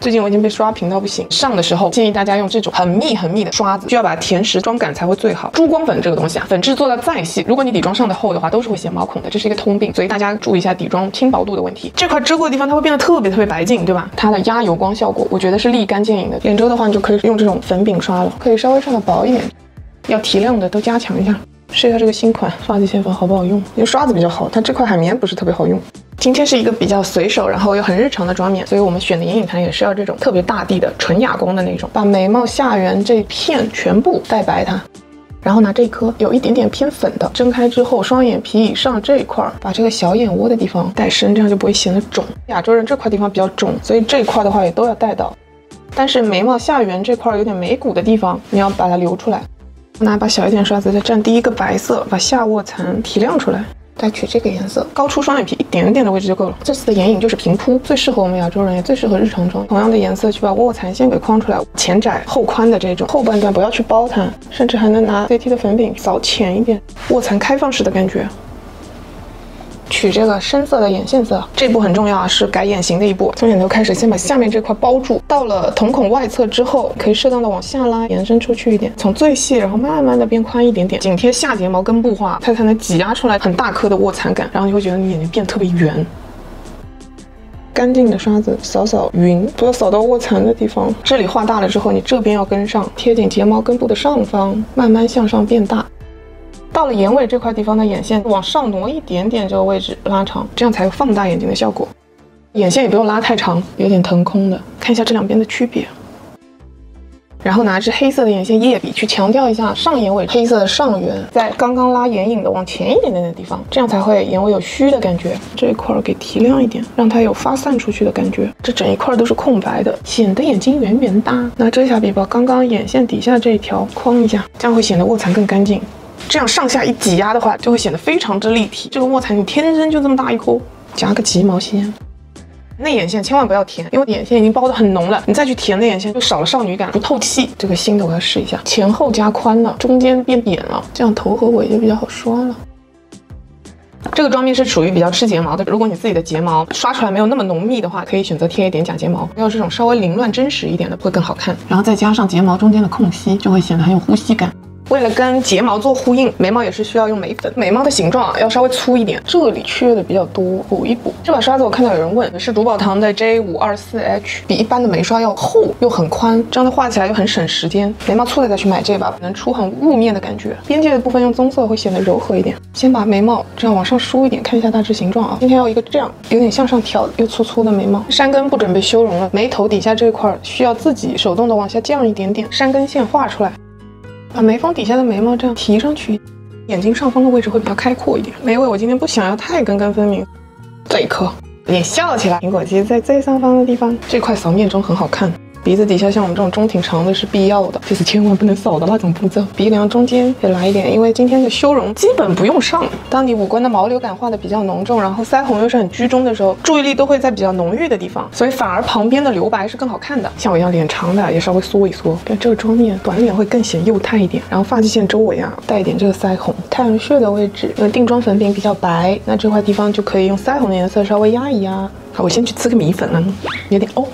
最近我已经被刷屏到不行，上的时候建议大家用这种很密的刷子，需要把甜实妆感才会最好。珠光粉这个东西啊，粉质做到再细，如果你底妆上的厚的话，都是会显毛孔的，这是一个通病，所以大家注意一下底妆轻薄度的问题。这块遮过的地方，它会变得特别白净，对吧？它的压油光效果，我觉得是立竿见影的。眼周的话，你就可以用这种粉饼刷了，可以稍微上的薄一点，要提亮的都加强一下。试一下这个新款发际线粉好不好用？因为刷子比较好，它这块海绵不是特别好用。今天是一个比较随手，然后又很日常的妆面，所以我们选的眼影盘也是要这种特别大地的纯哑光的那种，把眉毛下缘这片全部带白它。然后拿这颗有一点点偏粉的，睁开之后双眼皮以上这一块，把这个小眼窝的地方带深，这样就不会显得肿。亚洲人这块地方比较肿，所以这一块的话也都要带到。但是眉毛下缘这块有点眉骨的地方，你要把它留出来。拿把小一点刷子再蘸第一个白色，把下卧蚕提亮出来。再取这个颜色，高出双眼皮一点点的位置就够了。这次的眼影就是平铺，最适合我们亚洲人，也最适合日常妆。同样的颜色去把卧蚕先给框出来，前窄后宽的这种，后半段不要去包它，甚至还能拿 CT 的粉饼扫浅一点，卧蚕开放式的感觉。取这个深色的眼线色，这步很重要啊，是改眼型的一步。从眼头开始，先把下面这块包住，到了瞳孔外侧之后，可以适当的往下拉，延伸出去一点，从最细，然后慢慢的变宽一点点，紧贴下睫毛根部画，它才能挤压出来很大颗的卧蚕感，然后你会觉得你眼睛变得特别圆。干净的刷子扫扫匀，不要扫到卧蚕的地方。这里画大了之后，你这边要跟上，贴紧睫毛根部的上方，慢慢向上变大。到了眼尾这块地方的眼线往上挪一点点，这个位置拉长，这样才有放大眼睛的效果。眼线也不用拉太长，有点腾空的，看一下这两边的区别。然后拿支黑色的眼线液笔去强调一下上眼尾黑色的上缘，在刚刚拉眼影的往前一点点的地方，这样才会眼尾有虚的感觉。这一块给提亮一点，让它有发散出去的感觉。这整一块都是空白的，显得眼睛圆圆大。拿遮瑕笔把刚刚眼线底下这一条框一下，这样会显得卧蚕更干净。这样上下一挤压的话，就会显得非常之立体。这个卧蚕你天生就这么大一颗，夹个鸡毛线。内眼线千万不要填，因为眼线已经包得很浓了，你再去填内眼线就少了少女感，不透气。这个新的我要试一下，前后加宽了，中间变扁了，这样头和尾就比较好刷了。这个妆面是属于比较吃睫毛的，如果你自己的睫毛刷出来没有那么浓密的话，可以选择贴一点假睫毛，要这种稍微凌乱真实一点的会更好看。然后再加上睫毛中间的空隙，就会显得很有呼吸感。为了跟睫毛做呼应，眉毛也是需要用眉粉。眉毛的形状啊要稍微粗一点，这里缺的比较多，补一补。这把刷子我看到有人问，是珠宝堂的 J524H， 比一般的眉刷要厚又很宽，这样它画起来又很省时间。眉毛粗的再去买这把，能出很雾面的感觉。边界的部分用棕色会显得柔和一点。先把眉毛这样往上梳一点，看一下大致形状啊。今天要一个这样有点向上挑又粗粗的眉毛。山根不准备修容了，眉头底下这一块需要自己手动的往下降一点点，山根线画出来。把眉峰底下的眉毛这样提上去，眼睛上方的位置会比较开阔一点。眉尾我今天不想要太根根分明，这一颗脸笑起来，苹果肌在最上方的地方，这块扫面中很好看。鼻子底下像我们这种中挺长的是必要的，就是千万不能扫的那种步骤。鼻梁中间也来一点，因为今天的修容基本不用上。当你五官的毛流感画的比较浓重，然后腮红又是很居中的时候，注意力都会在比较浓郁的地方，所以反而旁边的留白是更好看的。像我一样脸长的也稍微缩一缩，跟这个妆面短脸会更显幼态一点。然后发际线周围啊带一点这个腮红，太阳穴的位置，因为定妆粉饼比较白，那这块地方就可以用腮红的颜色稍微压一压。好，我先去呲个米粉了，有点哦。